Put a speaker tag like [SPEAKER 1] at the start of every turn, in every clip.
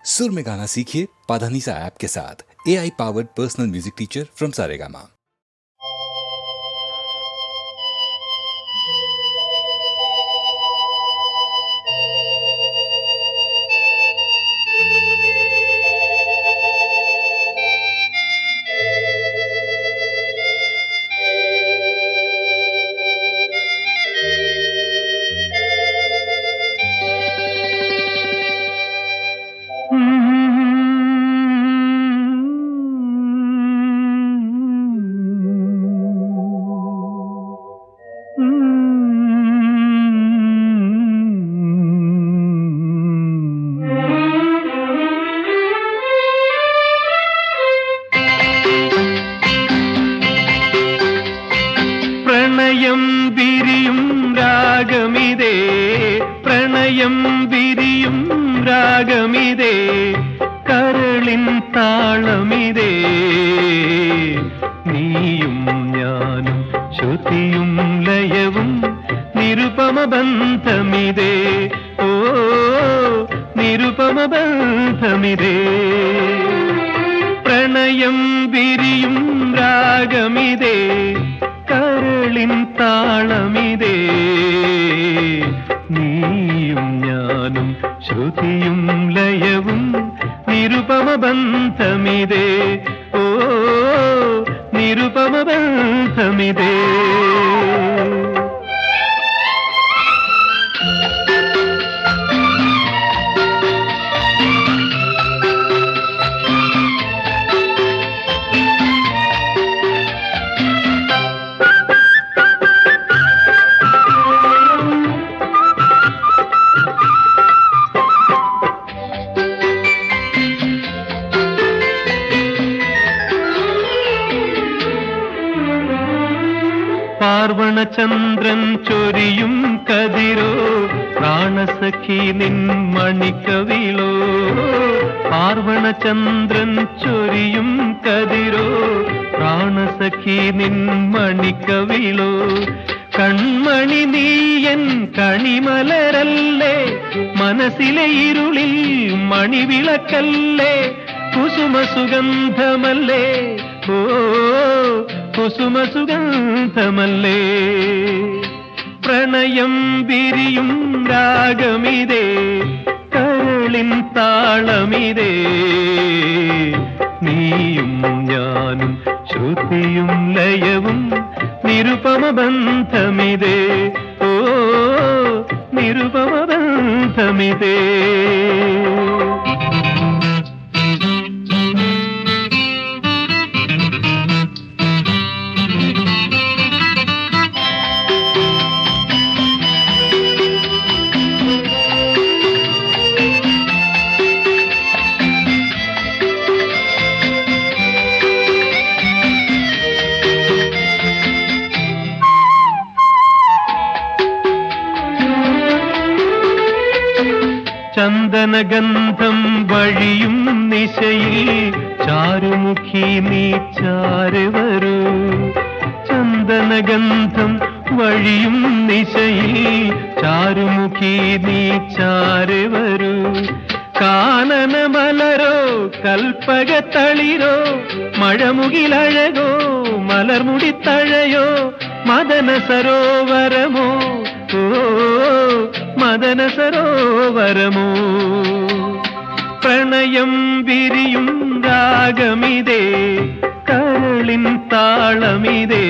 [SPEAKER 1] सुर में गाना सीखिए पाधानीसा ऐप के साथ। AI powered personal music teacher from Saregama.
[SPEAKER 2] പ്രണയം വിരിയും രാഗമിതേ, പ്രണയം വിരിയും രാഗമിതേ, കരളിൻ താളമിതേ, നീയും ഞാനും ശ്രുതിയും ലയവും നിരുപമ ബന്ധമിതേ, ഓ നിരുപമ ബന്ധമിതേ. പ്രണയം വിരിയും രാഗമിതേ, കരളിൻ താളമിതേ, നീയും ഞാനും ശ്രുതിയും ലയവും നിരുപമ ബന്ധമിതേ, ഓ നിരുപമ ബന്ധമിതേ. പാർവണചന്ദ്രൻ ചൊരിയും കതിരോ, പ്രാണസഖി നിൻ മണിക്കവിളോ. പാർവണചന്ദ്രൻ ചൊരിയും കതിരോ, പ്രാണസഖി നിൻ മണിക്കവിളോ. കൺമണി നീയൻ കണിമലരല്ലേ, മനസ്സിലെ ഇരുളിൽ മണിവിളക്കല്ലേ, കുസുമ സുഗന്ധമല്ലേ, ഓ കുസുമ സുഗന്ധമല്ലേ. പ്രണയം വിരിയും രാഗമിതേ, കരളിൻ താളമിതേ, നീയും ഞാനും ശ്രുതിയും ലയവും നിരുപമ ബന്ധമിതേ, ഓ നിരുപമ ബന്ധമിതേ. ചന്ദനഗന്ധം വഴിയും നിശയിൽ ചാരുമുഖി നീ ചാരെ വരൂ. ചന്ദനഗന്ധം വഴിയും നിശയിൽ ചാരുമുഖി നീ ചാരെ വരൂ. കാനനമലരോ കൽപ്പകത്തളിരോ, മഴമുകിലഴകോ മലർമുടിത്തഴയോ, മദന സരോവരമോ, ഓ മദന സരോവരമോ. പ്രണയം വിരിയും രാഗമിതേ, കരളിൻ താളമിതേ,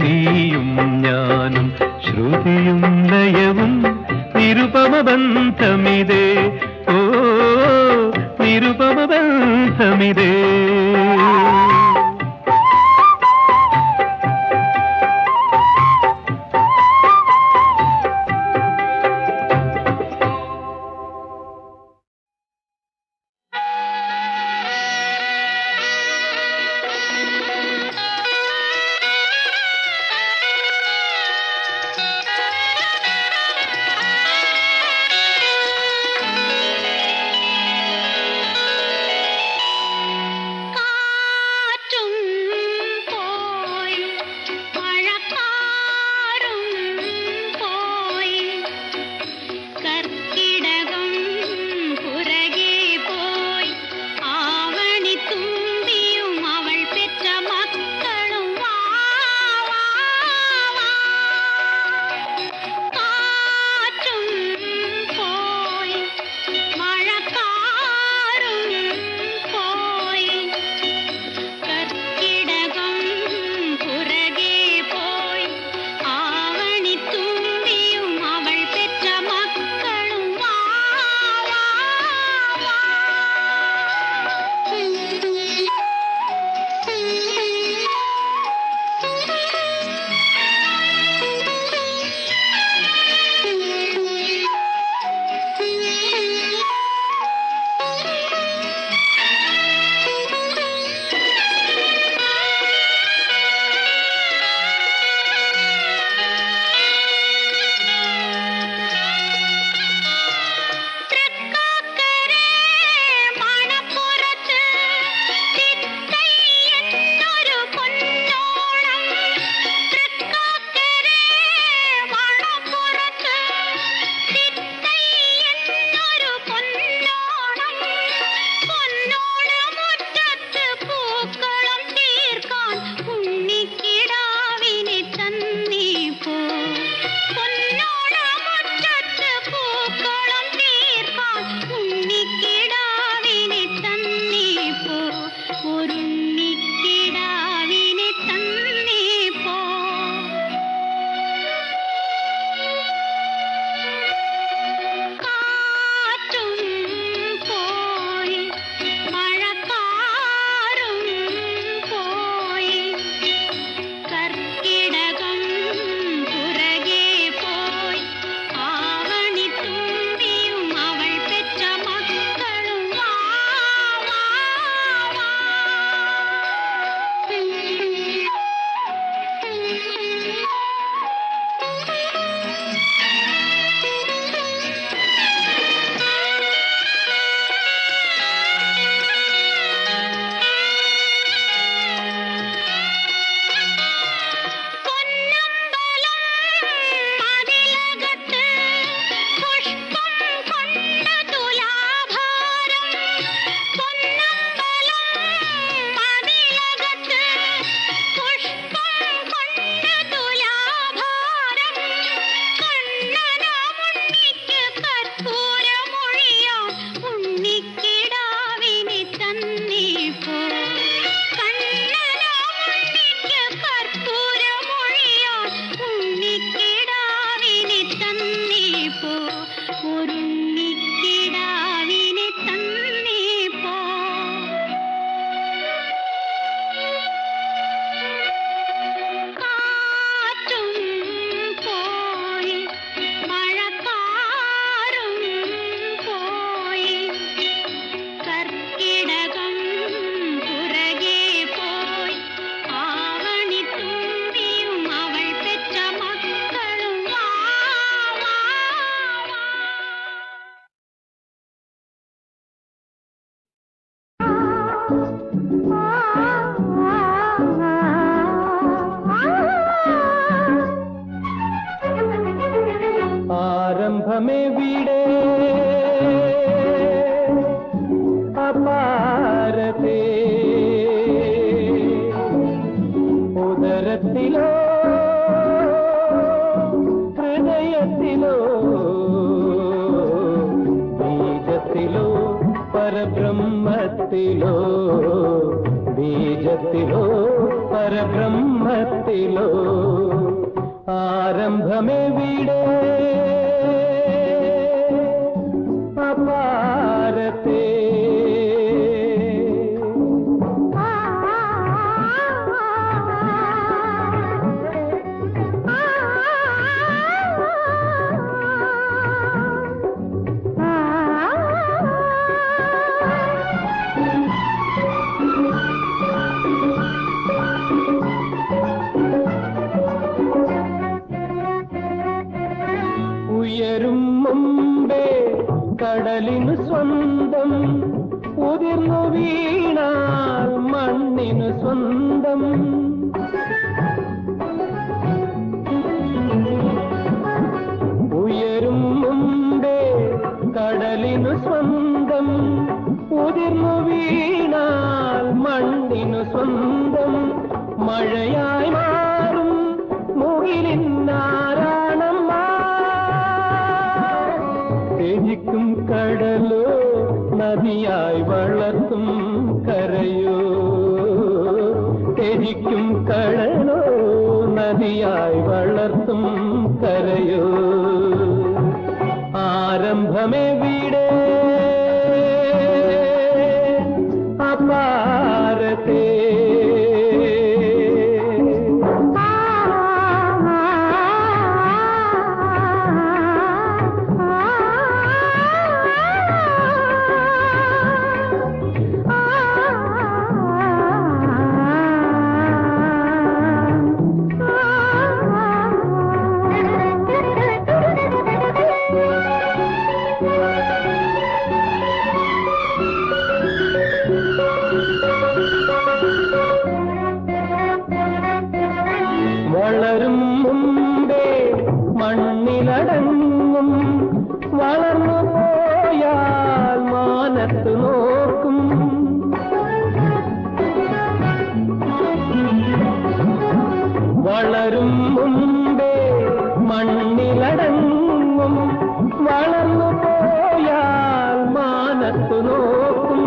[SPEAKER 2] നീയും ഞാനും ശ്രുതിയും ലയവും നിരുപമ ബന്ധമിതേ, ഓ നിരുപമ ബന്ധമിതേ.
[SPEAKER 3] ഉണ്ണിക്കിടാവിനെ തന്നേ പോ, ഒരുണ്ണിക്കിടാവിനെ തന്നേ പോ. കാറ്റും പോയി, മഴക്കാറും പോയി, കർക്കിടകം പുറകെ പോയി, ആവണിത്തുമ്പിയും അവൾ പെറ്റ മക്കളും വാ വാ വാ. പൊന്നമ്പലം മതിലകത്ത് പുഷ്പം കൊണ്ട തുലാഭാരം, പൊന്നമ്പലം മതിലകത്ത് പുഷ്പം കൊണ്ട തുലാഭാരം, കണ്ണനാമുണ്ണിക്ക് കർപ്പൂരമൊഴിയാം ഉണ്ണിക്കിടാവിനെ തന്നേ പോ, കണ്ണനാമുണ്ണിക്ക് കർപ്പൂരമൊഴിയാം ഉണ്ണിക്കിടാവിനെ തന്നേ പോ, ഒരുണ്ണിക്കിടാവിനെ തന്നേ പോ. കാറ്റും പോയി, മഴക്കാറും പോയി, കർക്കിടകം പുറകെ പോയി, ആവണിത്തുമ്പിയും അവൾ പെറ്റ മക്കളും വാ വാ വാ.
[SPEAKER 2] ആരംഭമേ വീടേ അപാരതേ, ഉദരത്തിലോ ഹൃദയത്തിലോ ബീജത്തിലോ പരബ്രഹ്മത്തിലോ, ബീജത്തിലോ പരബ്രഹ്മത്തിലോ, ആരംഭമേ വീടേ അപാരതേ. ഉയരും മുമ്പേ കടലിനു സ്വന്തം, ഉതിർന്നു വീണാൽ മണ്ണിനു സ്വന്തം. ഉയരും മുമ്പേ കടലിനു സ്വന്തം, ഉതിർന്നു വീണാൽ മണ്ണിനു സ്വന്തം. മഴയായി മാറും മുകിലിന്നാരാണമ്മ, ത്യജിക്കും കടലോ നദിയായി വളർത്തും കരയോ, ത്യജിക്കും കടലോ നദിയായി വളർത്തും കരയോ, ആരംഭമേ വീടേ അപാരതേ. മണത്തു നോക്കും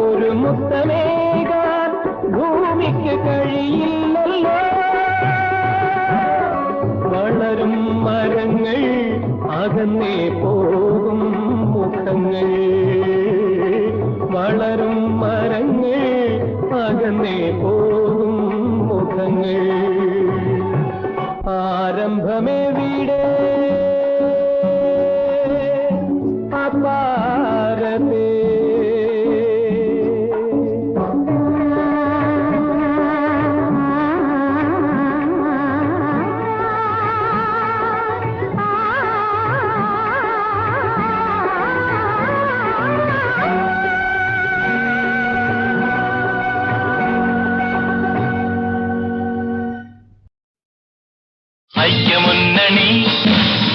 [SPEAKER 2] ഒരു മുത്തമേകാൻ ഭൂമിക്ക് കഴിയില്ലല്ലോ. വളരും മരങ്ങൾ അകന്നേ പോകും മുഖങ്ങൾ, വളരും മരങ്ങൾ അകന്നേ പോകും മുഖങ്ങൾ. ആരംഭമെവിടെ അപാരതേ.
[SPEAKER 4] ഐക്യമുന്നണി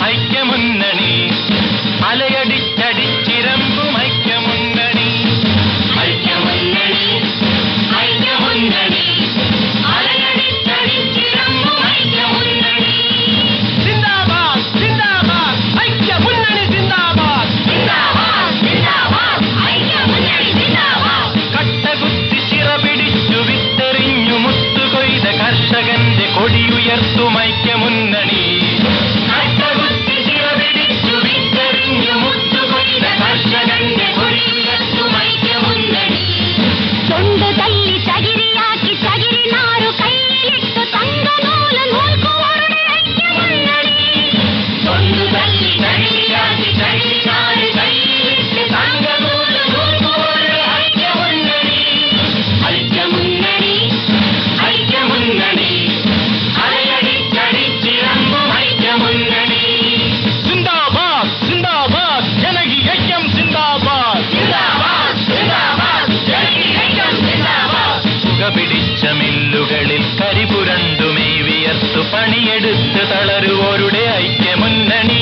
[SPEAKER 4] ഐക്യമുന്നണി അലയടിച്ചടിച്ചിരമ്പും ഐക്യമുന്നണി. ഐക്യമുന്നണി ഐക്യമുന്നണി അലയടിച്ചടിച്ചിരമ്പും ഐക്യമുന്നണി. സിന്ദാബാദ് സിന്ദാബാദ് ഐക്യമുന്നണി സിന്ദാബാദ്. സിന്ദാബാദ് സിന്ദാബാദ് ഐക്യമുന്നണി സിന്ദാബാദ്. കട്ടകുത്തി ചിറപിടിച്ചു വിത്തെറിഞ്ഞു മുത്തുകൊയ്ത കർഷകന്റെ കൊടിയുയർത്തും ഐക്യമുന്നണി. കട്ടകുത്തി ചിറപിടിച്ചു വിത്തെറിഞ്ഞു മുത്തുകൊയ്ത കർഷകന്റെ കൊടിയുയർത്തും ഐക്യമുന്നണി.
[SPEAKER 3] തൊണ്ടു തല്ലി ചകിരിയാക്കി ചകിരി നാരു കയ്യിലിട്ടു തങ്കനൂല് നൂൽക്കുവരുടെ ഐക്യമുന്നണി.
[SPEAKER 4] തൊണ്ടു തല്ലി ചകിരിയാക്കി ചകിരി നാര് കയ്യിലിട്ട് തങ്കനൂല് നൂൽക്കുവരുടെ ഐക്യമുന്നണി.
[SPEAKER 3] ഐക്യമുന്നണി
[SPEAKER 4] ഐക്യമുന്നണി അലയടിച്ചടിച്ചിരമ്പും ഐക്യമുന്നണി. സിന്ദാബാദ് സിന്ദാബാദ് ജനകീയ ഐക്യം സിന്ദാബാദ്. സിന്ദാബാദ് സിന്ദാബാദ് ജനകീയ ഐക്യം സിന്ദാബാദ്. പുകപിടിച്ച മില്ലുകളിൽ കരിപുരണ്ടുമേ വിയർത്തു പണിയെടുത്ത് തളരുവോരുടെ ഐക്യമുന്നണി.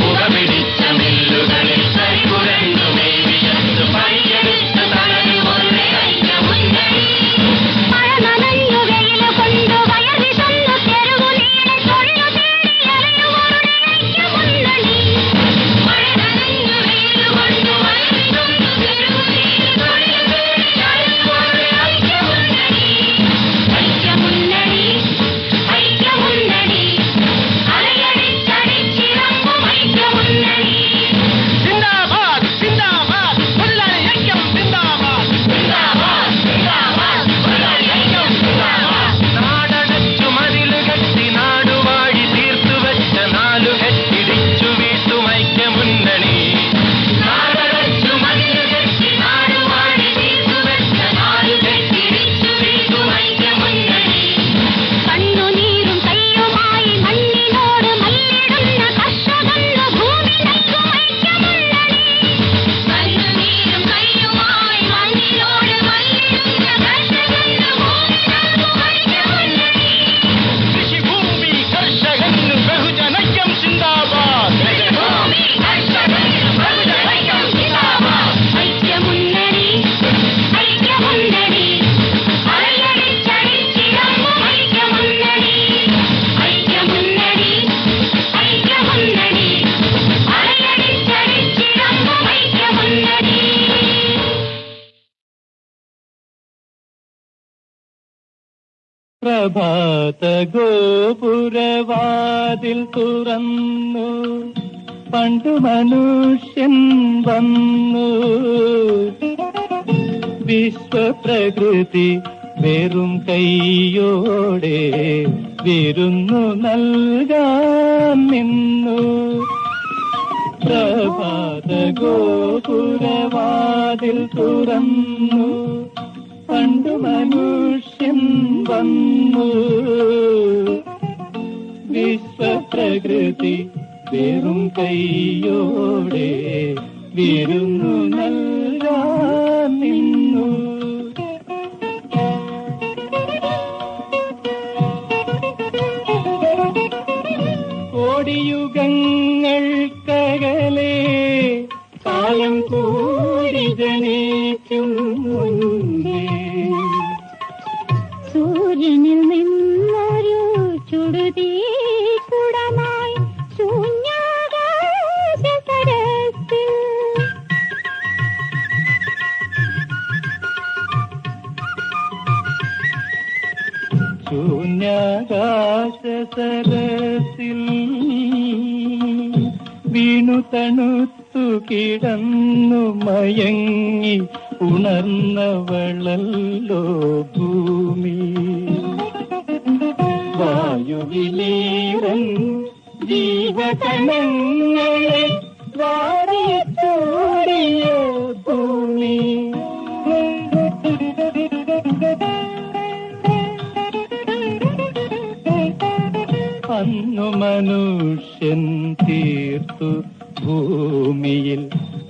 [SPEAKER 4] പുകപിടിച്ച മില്ലുകളിൽ കരിപുരണ്ടുമേ വിയർത്തു പണിയെടുത്ത് തളരുവോരുടെ ഐക്യമുന്നണി.
[SPEAKER 3] മഴ നനഞ്ഞു വെയില് കൊണ്ടു വയർ വിശന്നു തെരുവു നീളെ തൊഴിലു തേടി അലയുവരുടെ ഐക്യമുന്നണി.
[SPEAKER 4] മഴ നനഞ്ഞു വെയില് കൊണ്ട് വയർ വിശന്നു തെരുവു നീളെ തൊഴിലു തേടി അലയുവോരുടെ ഐക്യമുന്നണി.
[SPEAKER 3] ഐക്യമുന്നണി ഐക്യമുന്നണി അലയടിച്ചടിച്ചിറങ്ങും ഐക്യമുന്നണി.
[SPEAKER 4] സിന്ദാബാദ് സിന്ദാബാദ് തൊഴിലാളി ഐക്യം സിന്ദാബാദ്. സിന്ദാബാദ് സിന്ദാബാദ് തൊഴിലാളി ഐക്യം സിന്ദാബാദ്. നാടടച്ചു മതില് കെട്ടി നാടുവാഴി തീർത്തുവെച്ച നാലു കെട്ടിടിച്ചു വീട്ടും ഐക്യമുന്നണി. നാടടച്ചു മതില് കെട്ടി നാടുവാഴി തീർത്തുവെച്ച നാലു കെട്ടിടിച്ചു വീട്ടും ഐക്യമുന്നണി.
[SPEAKER 3] കണ്ണുനീരും കയ്യുമായി മണ്ണിനോട് മല്ലിടുന്ന കർഷകന്റെ ഭൂമി നൽകും ഐക്യമുന്നണി.
[SPEAKER 4] കണ്ണുനീരും കയ്യുമായി മണ്ണിനോട് മല്ലിടുന്ന കർഷകന്റെ ഭൂമി നൽകും ഐക്യമുന്നണി. കൃഷിഭൂമി കർഷകന് ബഹുജനൈക്യം സിന്ദാബാദ്. കൃഷിഭൂമി കർഷകന് ബഹുജനൈക്യം സിന്ദാബാദ്.
[SPEAKER 3] ഐക്യമുന്നണി ഐക്യമുന്നണി അലയടിച്ചടിച്ചിറങ്ങും ഐക്യമുന്നണി. ഐക്യമുന്നണി ഐക്യമുന്നണി അലയടിച്ചടിച്ചിറങ്ങും ഐക്യമുന്നണി.
[SPEAKER 2] പ്രഭാത ഗോപുരവാതിൽ തുറന്നു പണ്ടു മനുഷ്യൻ വന്നു. വിശ്വപ്രകൃതി വെറും കൈയോടെ വിരുന്നു നൽകാൻ നിന്നു. പ്രഭാത ഗോപുരവാതിൽ തുറന്നു പണ്ടു മനുഷ്യൻ വന്നു. വിശ്വപ്രകൃതി വെറും കൈയോടെ വിരുന്നു നൽകാൻ നിന്നു. കോടിയുഗങ്ങൾക്കകലെ കാലം കൂടി ജനിക്കും മുൻപേ
[SPEAKER 3] സൂര്യനിൽ നിന്നൊരു ചുടുതീ കുടമായി ശൂന്യാകാശതലത്തിൽ
[SPEAKER 2] ശൂന്യാകാശ സരസിൽ വീണു തണുത്തു കിടന്നു മയങ്ങി ഉണർന്നവളല്ലോ ഭൂമി. വായുവിലീറൻ ജീവകണങ്ങളെ വാരിച്ചൂടിയ ഭൂമി. അന്നു മനുഷ്യൻ തീർത്തു ഭൂമിയിൽ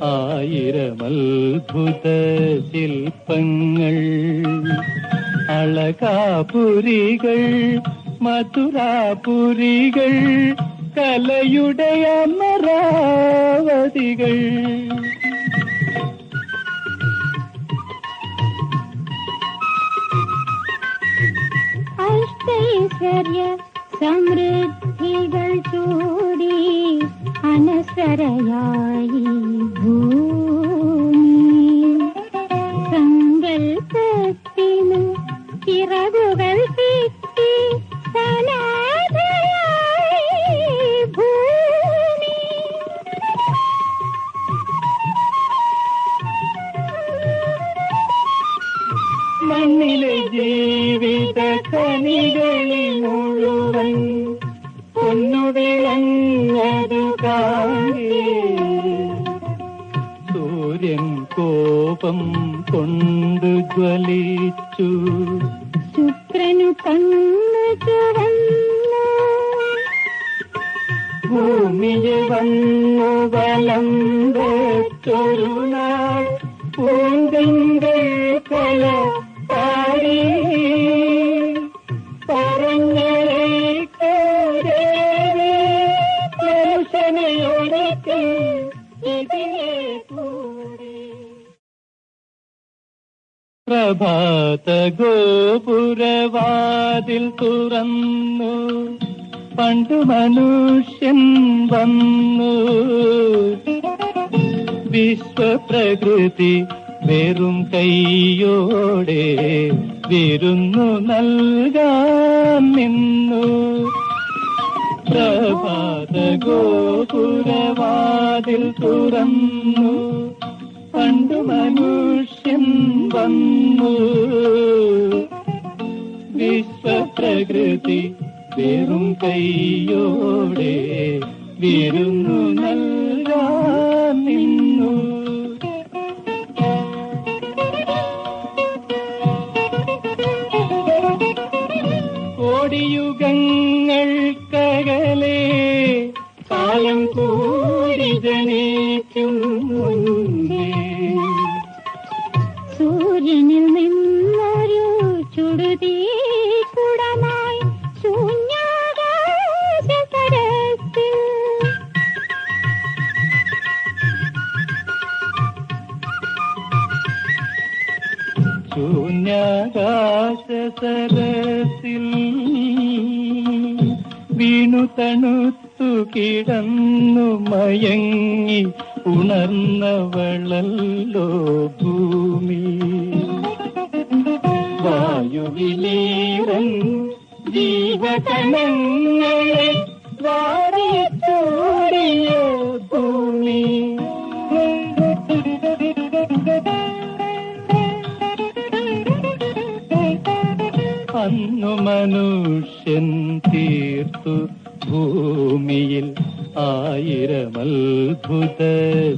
[SPEAKER 2] 1000 അത്ഭുത ശില്പങ്ങൾ. അളകാപുരികൾ, മധുരാപുരികൾ, കലയുടെ അമരാവതികൾ.
[SPEAKER 3] അഷ്ടൈശ്വര്യ സമൃദ്ധികൾ ചൂടി അനശ്വരയായി ഭൂമി. സങ്കൽപ്പത്തിനു ചിറകുകൾ കിട്ടി സനാഥയായി ഭൂമി.
[SPEAKER 2] മണ്ണിലെ ജീവിത കനികളിൽ മുഴുവൻ പൊന്നുവിളങ്ങതു കാണേ. സൂര്യൻ കോപം കൊണ്ടു ജ്വലിച്ചു,
[SPEAKER 3] ശുക്രനു കണ്ണു ചുവന്നു.
[SPEAKER 2] ഭൂമിയെ വന്നു വലം വെച്ചൊരു നാൾ പൂങ്കങ്ങൾ കല പാടി. പറഞ്ഞേ മനുഷ്യനെയൊടുക്കി ഇതിലെ കൂടി. പ്രഭാത ഗോപുരവാതിൽ തുറന്നു പണ്ടു മനുഷ്യൻ വന്നു. വിശ്വപ്രകൃതി വെറും കൈയോടെ വിരുന്നു നൽകാൻ നിന്നു. പ്രഭാത ഗോപുരവാതിൽ തുറന്നു പണ്ടു മനുഷ്യൻ വന്നു. വിശ്വപ്രകൃതി വെറും കൈയോടെ വിരുന്നു നൽകാൻ നിന്നു. കോടിയുഗങ്ങൾക്കകലെ കാലം കൂടി ജനിക്കും മുൻപേ
[SPEAKER 3] സൂര്യനിൽ നിന്നൊരു ചുടുതീ കുടമായി ശൂന്യാകാശ സരസിൽ
[SPEAKER 2] ശൂന്യാകാശ സരസിൽ വീണു തണുത്തു കിടന്നു മയങ്ങി ഉണർന്നവളല്ലോ ഭൂമി. വായുവിലീറൻ ജീവകണങ്ങളെ വാരിച്ചൂടിയ ഭൂമി. അന്നു മനുഷ്യൻ തീർത്തു ഭൂമിയിൽ 1000 അത്ഭുത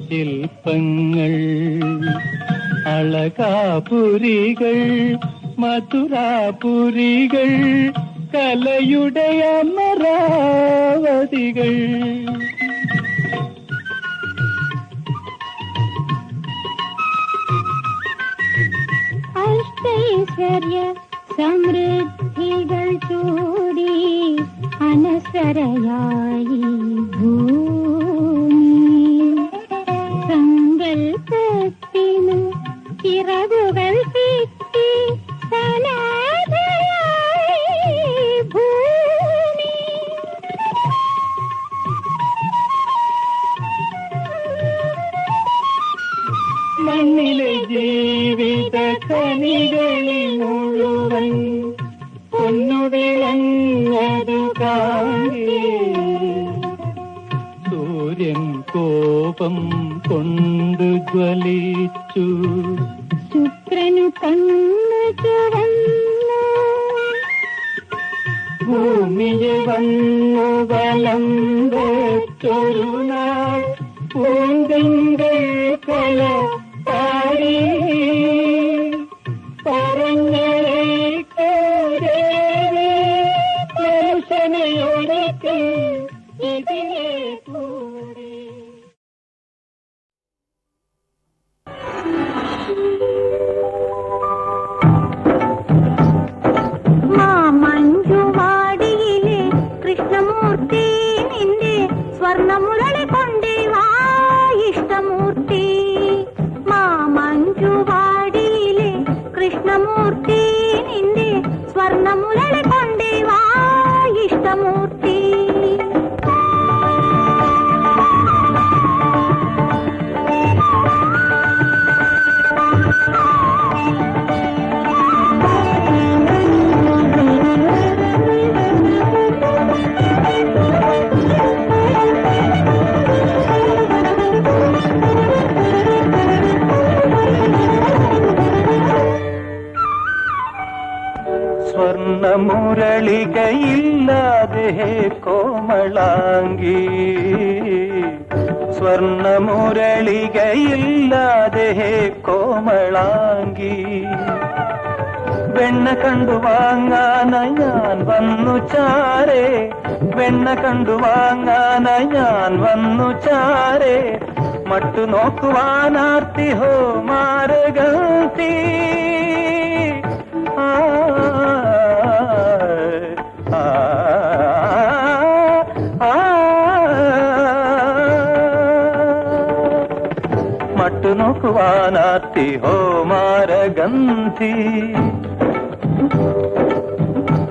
[SPEAKER 2] ശില്പങ്ങൾ. അളകാപുരികൾ, മധുരാപുരികൾ, കലയുടെ അമരാവതികൾ.
[SPEAKER 3] അഷ്ടൈശ്വര്യ സമൃദ്ധികൾ ചൂടി അനശ്വരയായി ഭൂമി. സങ്കൽപ്പത്തിനു ചിറകുകൾ കിട്ടി സനാഥയായി ഭൂമി.
[SPEAKER 2] മണ്ണിലെ ജീവിത കനികളിൽ മുഴുവൻ പൊന്നു വിളഞ്ഞതു കാണേ സൂര്യൻ കോപം കൊണ്ട് ജ്വലിച്ചു
[SPEAKER 3] ശുക്രനു കണ്ണു ചുവന്നു
[SPEAKER 2] ഭൂമിയെ വന്നു വലം വെച്ചൊരു നാൾ പൂന്തിങ്കൾ കല പാടി പറഞ്ഞേക്കോരേ മനുഷ്യനെയൊരുക്ക് ഇതിനെ കൂടി
[SPEAKER 3] മാമഞ്ജുവാടിയിലെ കൃഷ്ണമൂർത്തി നിന്റെ സ്വർണ്ണമുരളി കൊണ്ടേ വാ ഇഷ്ടമൂർത്തി മാമഞ്ജുവാടിയിലെ കൃഷ്ണമൂർത്തി നിന്റെ സ്വർണ്ണമുരളി കൊണ്ടേ വാ ഇഷ്ടമൂർത്തി
[SPEAKER 2] സ്വർണമുരളികയില്ലാതെ കോമളാംഗി സ്വർണമുരളികയില്ലാതെ കോമളാംഗി വെണ്ണ കണ്ടു വാങ്ങാനായി ഞാൻ വന്നു ചാരേ വെണ്ണ കണ്ടു വാങ്ങാനായി ഞാൻ വന്നു ചാരേ മട്ടു നോക്കുവാനാർത്തി ഹോ മാരകത്തി മട്ടു നോക്കുവാനാർത്തി ഹോ മാരഗന്ധി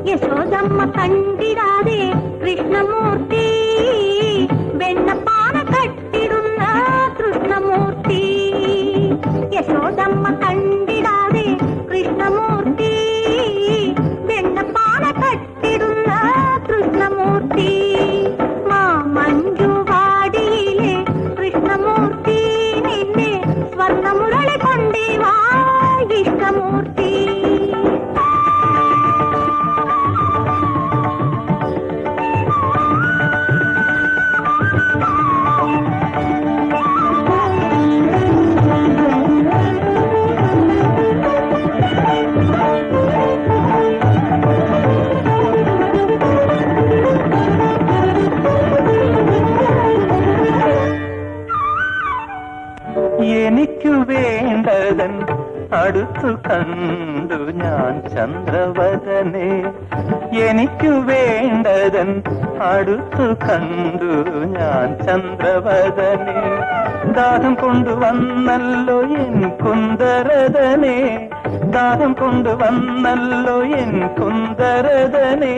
[SPEAKER 3] യശോദമ്മ കണ്ടിടാതെ കൃഷ്ണമൂർത്തി വെണ്ണപ്പാന കട്ടിടുന്ന കൃഷ്ണമൂർത്തി യശോദമ്മ കണ്ടിടാതെ കൃഷ്ണമൂർത്തി വെണ്ണപ്പാന കട്ടിടുന്ന കൃഷ്ണമൂർത്തി മാമഞ്ജുവാടിയിലെ കൃഷ്ണമൂർത്തി നിന്നെ സ്വർണ്ണമുരളി കൊണ്ടേ വാ ഇഷ്ടമൂർത്തി
[SPEAKER 2] എനിക്കു വേണ്ടതൻ അടുത്തു കണ്ടു ഞാൻ ചന്ദ്രവദനെ എനിക്കു വേണ്ടതൻ അടുത്തു കണ്ടു ഞാൻ ചന്ദ്രവദനെ ദാഹം കൊണ്ടുവന്നല്ലോ എൻ കുന്ദരദനെ ദാഹം കൊണ്ടുവന്നല്ലോ എൻ കുന്ദരദനെ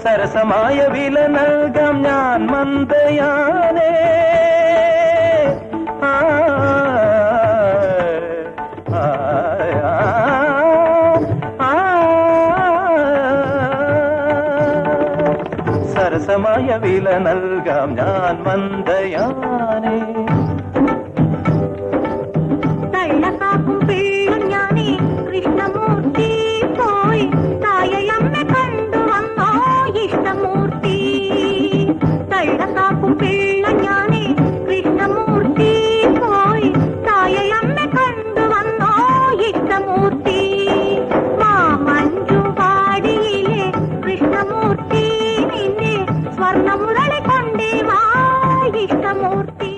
[SPEAKER 2] സരസമായ വില നൽകാം ഞാൻ മന്ദയാനേ സരസമായ വില നൽകാം ഞാൻ മന്ദയാനേ
[SPEAKER 3] തള്ളക്കാക്കും പിള്ളും ഞാനേ കൃഷ്ണമൂർത്തി പോയി തായയമ്മ കണ്ടുവന്നോ ഇഷ്ടമൂർത്തി തള്ളക്കാക്കും പിള്ളും ഞാനേ കൃഷ്ണമൂർത്തി പോയി തായയമ്മ കണ്ടുവന്നോ ഇഷ്ടമൂർത്തി മാമഞ്ജുവാടിയിലെ കൃഷ്ണമൂർത്തി നിന്നെ സ്വർണ്ണമുരളി കൊണ്ടേ വാ ഇഷ്ടമൂർത്തി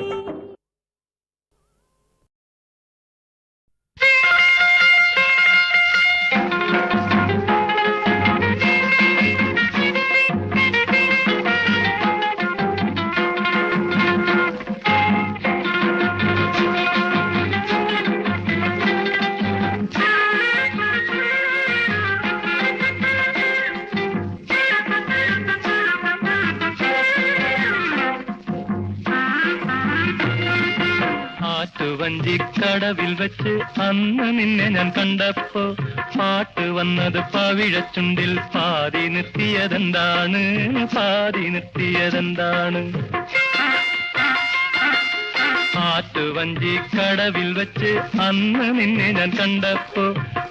[SPEAKER 2] കടവിൽ വെച്ച് അന്ന് നിന്നെ ഞാൻ കണ്ടപ്പോ പാട്ട് വന്നത് പവിഴച്ചുണ്ടിൽ പാതി നിർത്തിയതെന്താണ് പാതി നിർത്തിയതെന്താണ് ആറ്റുവഞ്ചി കടവിൽ വെച്ച് അന്ന് നിന്നെ ഞാൻ കണ്ടപ്പോ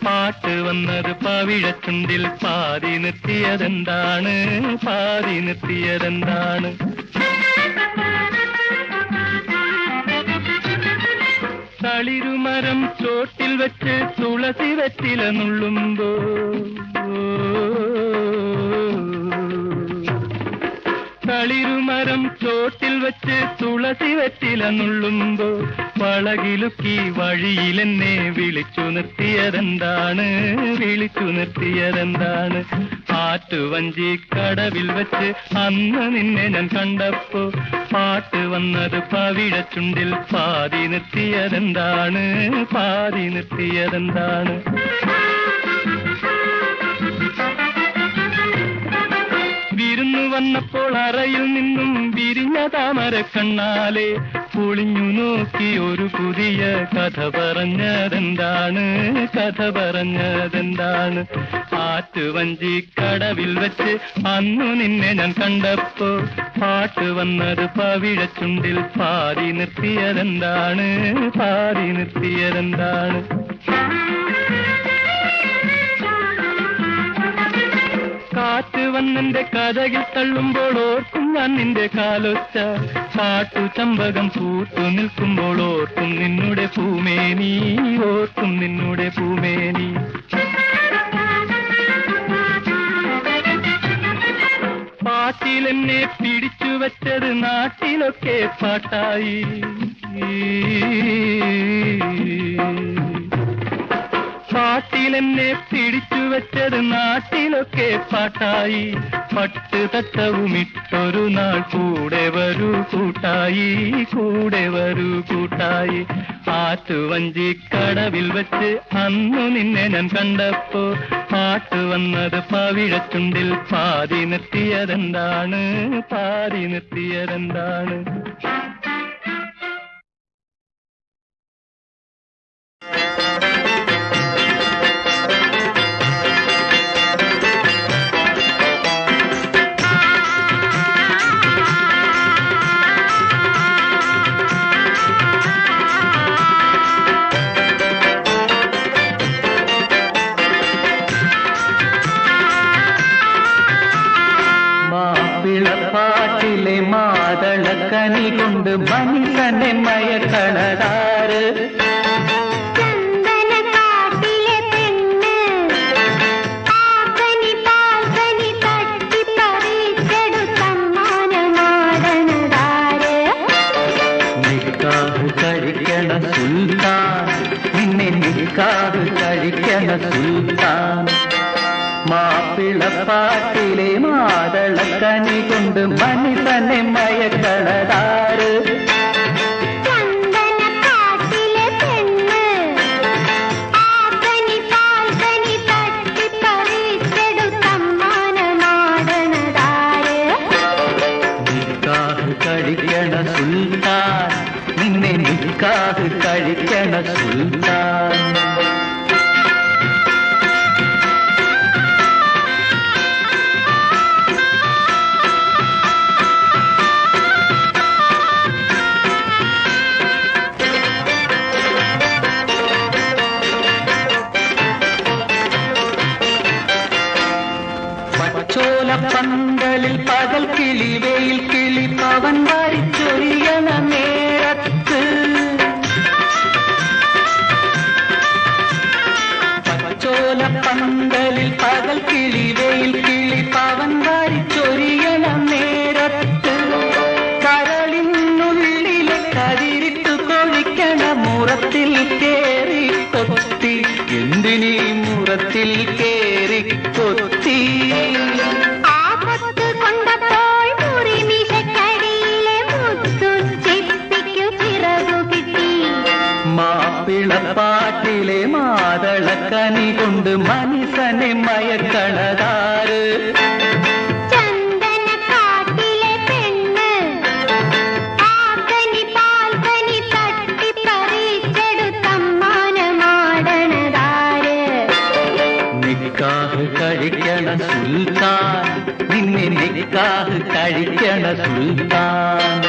[SPEAKER 2] പാട്ട് വന്നത് പവിഴച്ചുണ്ടിൽ പാതി നിർത്തിയതെന്താണ് പാതി നിർത്തിയതെന്താണ് തളിരുമരം ചോട്ടിൽ വെച്ച് തുളസി വെറ്റില നുള്ളുമ്പോ തളിരുമരം ചോട്ടിൽ വെച്ച് തുളസി വെറ്റില നുള്ളുമ്പോ വളകിലുക്കി വഴിയിലെന്നെ വിളിച്ചു നിർത്തിയതെന്താണ് വിളിച്ചു നിർത്തിയതെന്താണ് ആറ്റുവഞ്ചി കടവിൽ വെച്ച് അന്ന് നിന്നെ ഞാൻ കണ്ടപ്പോ പാട്ട് വന്നത് പവിഴച്ചുണ്ടിൽ പാതി നിർത്തിയതെന്താണ് പാതി നിർത്തിയതെന്താണ് വിരുന്നു വന്നപ്പോൾ അറയിൽ നിന്നും വിരിഞ്ഞ താമര കണ്ണാലെ പൊളിഞ്ഞു നോക്കി ഒരു പുതിയ കഥ പറഞ്ഞതെന്താണ് കഥ പറഞ്ഞതെന്താണ് ആറ്റുവഞ്ചി കടവിൽ വെച്ച് അന്നു നിന്നെ ഞാൻ കണ്ടപ്പോ പാട്ട് വന്നത് പവിഴച്ചുണ്ടിൽ പാതി നിർത്തിയതെന്താണ് പാതി നിർത്തിയതെന്താണ് കാറ്റ് വന്നെന്റെ കഥകിൽ തള്ളുമ്പോൾ ഓർക്കും ഞാൻ നിന്റെ കാലൊച്ച കാട്ടു ചമ്പകം പൂത്തു നിൽക്കുമ്പോൾ ഓർക്കും നിന്നുടെ പൂമേനി ഓർക്കും നിന്നുടെ പൂമേനി പാട്ടിലെന്നെ പിടിച്ചു വെച്ചത് നാട്ടിലൊക്കെ പാട്ടായി പാട്ടിലെന്നെ പിടിച്ചു വെച്ചത് നാട്ടിലൊക്കെ പാട്ടായി പട്ട് തട്ടവുമിട്ടൊരു നാൾ കൂടെ വരൂ കൂട്ടായി കൂടെ വരൂ കൂട്ടായി ആറ്റുവഞ്ചി കടവിൽ വെച്ച് അന്നു നിന്നെ ഞാൻ കണ്ടപ്പോ പാട്ട് വന്നത് പവിഴച്ചുണ്ടിൽ പാതി നിർത്തിയതെന്താണ് പാതി നിർത്തിയതെന്താണ് പാട്ടിലെ മാതളക്കനി കൊണ്ട് മനുഷ്യനെ മയക്കണതാറ്
[SPEAKER 3] ചന്ദനക്കാട്ടിലെ പെണ്ണ് ആകനി പാൽകനി തട്ടി പറിച്ചെടുത്തമ്മാനമാടണതാര്
[SPEAKER 2] നിക്കാഹ് കഴിക്കണ സുൽത്താൻ നിന്നെ നിക്കാഹ് കഴിക്കണ സുൽത്താൻ മാപ്പിളപ്പാട്ടിലെ മാതളക്കനി കൊണ്ട് മനുഷ്യനെ മയക്കണതാറ്
[SPEAKER 3] ചന്ദനക്കാട്ടിലെ പെണ്ണ് ആകനി പാൽകനി തട്ടി പറിച്ചെടുത്തമ്മാനമാടണതാര്
[SPEAKER 2] നിക്കാഹ് കഴിക്കണ സുൽത്താൻ നിന്നെ നിക്കാഹ് കഴിക്കണ സുൽത്താൻ പന്തലിൽ പകൽ കിളി വെയിൽ കിളി പവൻ വാരിച്ചൊരിയണ നേരത്ത് പച്ചോല പന്തലിൽ പകൽ കിളി വെയിൽ കിളി പവൻ വാരിച്ചൊരിയണ നേരത്ത് കരളിനുള്ളിലെ കതിരിട്ടു കൊഴിക്കണ മുറത്തിൽ കേറി കൊത്തി എന്തിനീ മുറത്തിൽ കേറി കൊത്തി മാപ്പിളപ്പാട്ടിലെ മാതളക്കനി കൊണ്ട് മനുഷ്യനെ മയക്കണതാറ്
[SPEAKER 3] ചന്ദനക്കാട്ടിലെ പെണ്ണ് ആകനി പാൽകനി തട്ടി പറിച്ചെടുത്തമ്മാനമാടണതാര്
[SPEAKER 2] സുൽത്താൻ, നിന്നെ നിക്കാഹ് കഴിക്കണ സുൽത്താൻ.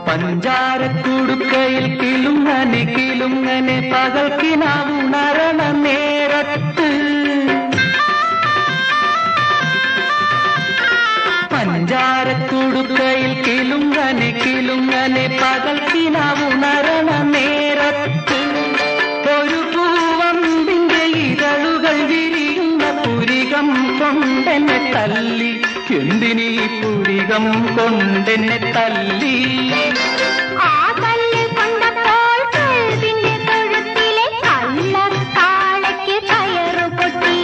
[SPEAKER 2] പഞ്ചാരക്കുടുക്കയിൽ കിലുങ്ങനെ പകൽക്കിനാവുണരണ നേരത്ത്, പഞ്ചാരക്കുടുക്കയിൽ കിലുങ്ങനെ പകൽക്കിനാവുണരണ നേരത്ത്, ഒരു പൂവമ്പിന്റെ ഇതളുകൾ വിരിയുന്ന പുരികം കൊണ്ടെന്നെ തല്ലി, എന്തിനീ പുരികം കൊണ്ടെന്നെ തല്ലി.
[SPEAKER 3] ആ കല്ല് കൊണ്ടപ്പോൾ കൽവിന്റെ തൊഴുത്തിലെ കള്ളക്കാളയ്ക്ക് കയറു പൊട്ടി.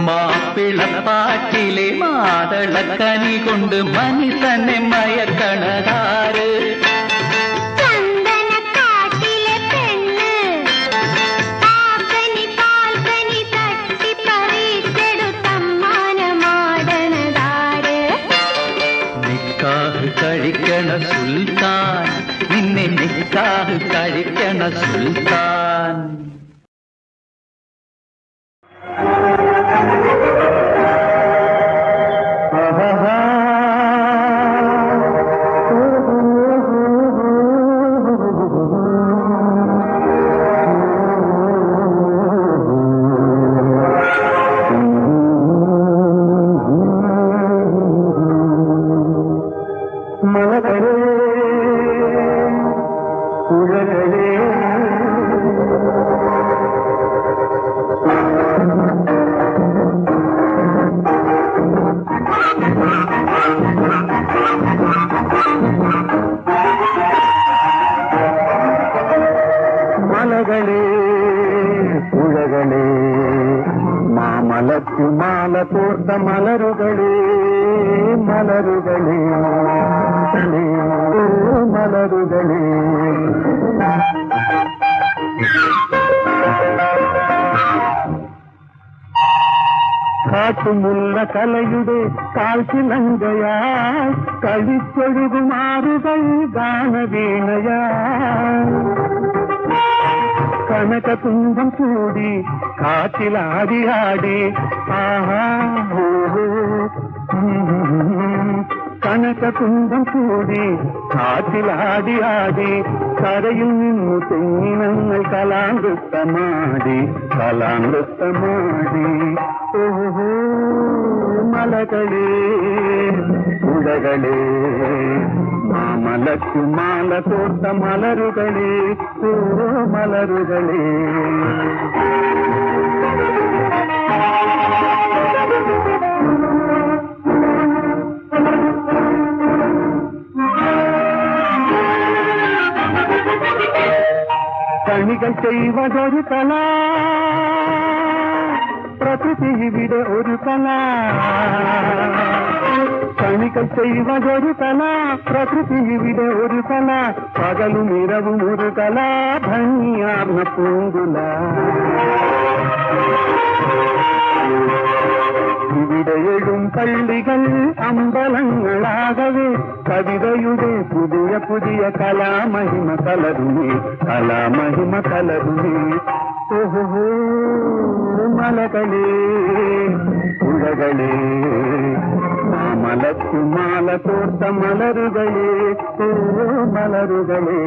[SPEAKER 2] മാപ്പിളപ്പാട്ടിലെ മാതളക്കനി കൊണ്ട് മനുഷ്യനെ മയക്കണതാര്?
[SPEAKER 3] ചന്ദനക്കാട്ടിലെ പെണ്ണ് കാക്കനി കാൽക്കനി തട്ടി പറിച്ചെടുത്തമ്മാനമാടണതാര്?
[SPEAKER 2] നിക്കാഹ് കഴിക്കണ സുൽത്താൻ, നിന്നെ നിക്കാഹ് കഴിക്കണ സുൽത്താൻ.
[SPEAKER 5] മലകളേ പുഴകളേ മാമലത്തുമാല തോർത്ത മലരുകളേ മലരുകളേ മലരുകളേ കാട്ടുമുള്ള കലയുടെ കാൽച്ചിലങ്കയായി കളിച്ചൊഴുകുമാറുകൾ ഗാനവീണയായി കനകതുമ്പം ചൂടി കാറ്റിലാടിയാടി ആഹാ കനകതുമ്പം ചൂടി കാറ്റിലാടിയാടി കരയിൽ നിന്നു തെങ്ങിനങ്ങൾ കലാനൃത്തമാടി ഓഹോ മലകളേ പുഴകളേ മാമലക്കുമാല തോർത്ത മലരുകളേ ഓ മലരുകളേ. കണികൾ ചെയ്വതൊരു കല, പ്രകൃതി ഇവിടെ ഒരു കല. കണികൾ ചെയ്വതൊരു കല, പ്രകൃതി ഇവിടെ ഒരു കല. പകലും ഇരവും ഒരു കല, ഭംഗിയാർന്ന പൂങ്കുല. ഇവിടെ എഴും പള്ളികൾ അമ്പലങ്ങളാകവേ കവിതയുടെ പുതിയ പുതിയ കലാമഹിമ കലരുമേ. ഓഹോ മലകളേ പുഴകളേ മാമലക്കുമാല തോർത്ത മലരുകളേ ഓ മലരുകളേ.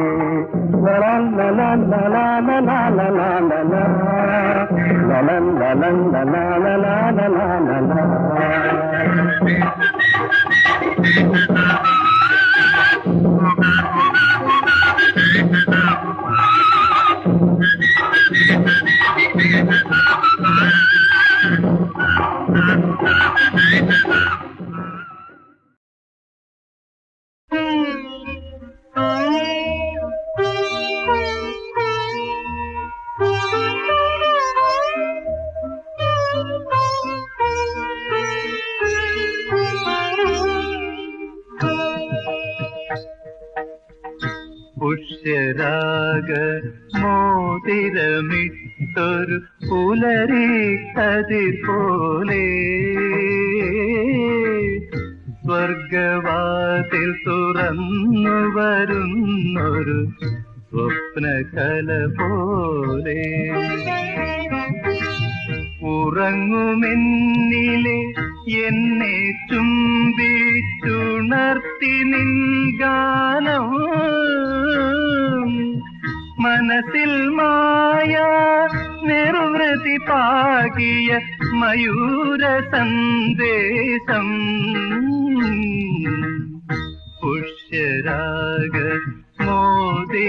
[SPEAKER 5] പുഷ്യരാഗ മോതിരമിട്ടൊരു പുലരി കതിർ പോലെ സ്വർഗവാതിൽ തുറന്നു വരുന്നൊരു സ്വപ്നകല പോലെ ഉറങ്ങുമെന്നിലെ എന്നെ ചുംബിച്ചുണർത്തി നിൻ ഗാനം മനസ്സിൽ മായ നിർവൃതി പാകിയ മയൂര സന്ദേശം പുഷ്യരാഗ മോതിരമിട്ടൊരു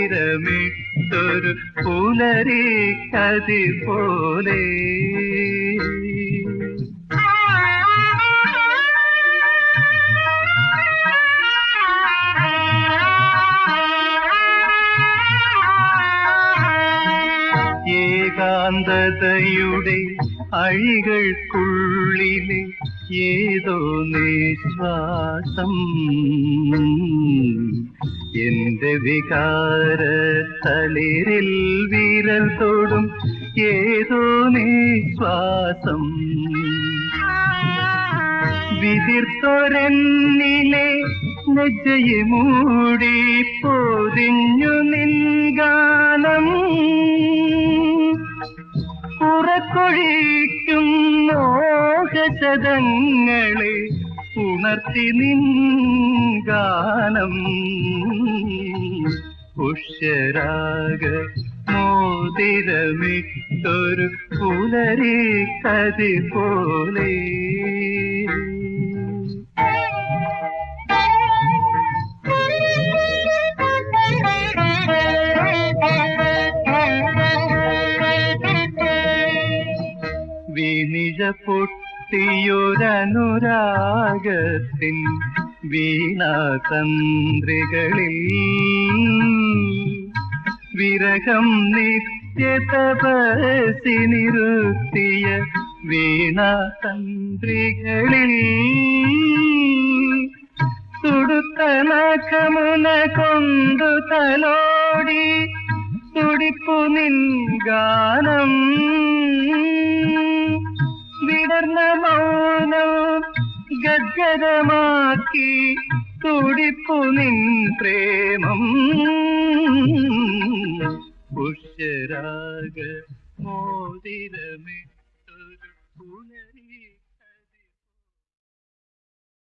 [SPEAKER 5] പുലരി കതിർ പോലെ ഏകാന്തതയുടെ അഴികൾക്കുള്ളിലെ ഏതോ നിശ്വാസം എന്റെ വികാര തളിരിൽ വിരൽ തൊടും ഏതോ നിശ്വാസം വിതിർത്തൊരെന്നിലെ ലജ്ജയെ മൂടി പൊതിഞ്ഞു നിൻ ഗാനം ഉറക്കൊഴിക്കും മോഹശതങ്ങളെ ഉണർത്തി നിൻ ഗാനം പുഷ്യരാഗ മോതിരമിട്ടൊരു പുലരി കതിർ പോലെ വീണിഴ പൊട്ടിയൊരനുരാഗത്തിൻ വീണാതന്ത്രികളിൽ വിരഹം നിത്യതപസി നിറുത്തിയ വീണാതന്ത്രികളിൽ തുടുത്ത നഖമുന കൊണ്ടു തലോടി തുടിപ്പു നിൻ ഗാനം വിടർന്ന മൗനം ഗദ്ഗദമാക്കി തുടിപ്പു നിൻ പ്രേമം പുഷ്യരാഗ മോതിരമിട്ടൊരു പുലരി